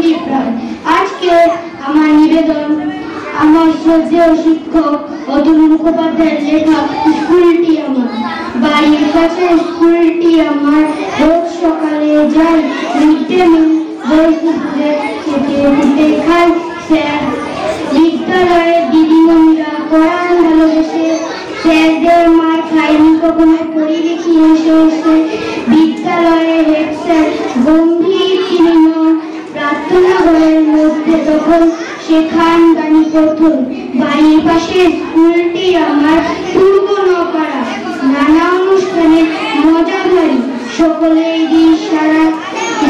বন্ধুরই প্রাণ। আজকে আমার নিবেদন আমার শ্রদ্ধেয় শিক্ষক অতুল মুখোপাধ্যায়ের লেখা স্কুলটি আমার। বাড়ির কাছে স্কুলটি আমার, রোজ সকালে যাই, মিড ডে মিল দুপুরে খেতে খেতে খাই। স্যার বিদ্যালয়ে দিদিমণিরা পড়ান ভালোবেসে, স্যারদের মার খাইনি কখনো, পড়ি দেখি এসে এসে। বিদ্যালয়ে হেড স্যার গম্ভীর তিনি নন, প্রার্থনা ঘরের মধ্যে তখন শেখান গানি প্রথম। বাড়ির পাশে স্কুলটি আমার, পূর্ব নপাড়া, নানা অনুষ্ঠানে মজাধারী সকলেই দিন সারা।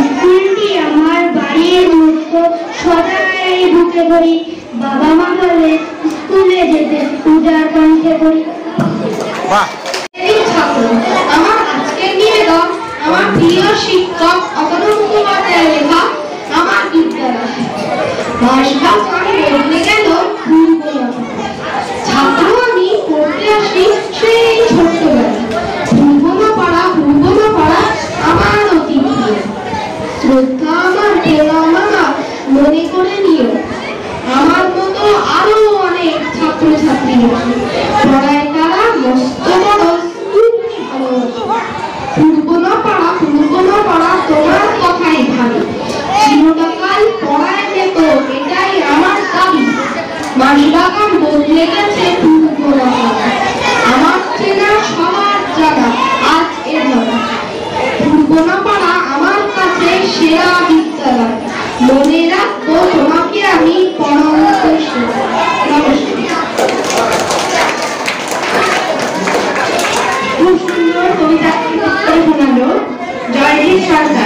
স্কুলটি আমার বাড়ির মতো, সদাই ঢুকে পড়ি, বাবা মা বলে স্কুলে যেতে পূজার কণ্ঠে পড়ি। আমার আজকের নিবেদন আমার প্রিয় শিক্ষক অতুল মুখোপাধ্যায়ের লেখা আমার বিদ্যালয়। মাসখান বদলে গেল ছাত্র আমি পড়তে আসি সেই ছোট্টবেলা। পূর্বনাপাড়া আমার অতি প্রিয়। শ্রদ্ধা আমার পেলা মামা মনে করে নিও, আমার মতো আরো অনেক ছাত্রছাত্রী পড়ায় তারা মস্ত বড় স্কুলটি ভালোবাসে। পূর্বনাপাড়া তোমার কথাই ভাবি, চিরকাল পড়ায় যেত এটাই আমার দাবি। মাসবাগান বদলে গেছে পূর্বনাপাড়া, আমার চেনা সবার জানা আজ এভাবে। পূর্বনাপাড়া আমার কাছে সেরা বিদ্যালয়, মনে রাখবো তোমাকে আমি পরমর্শ। খুব সুন্দর কবিতা শোনালো জয়জিৎ সরকার।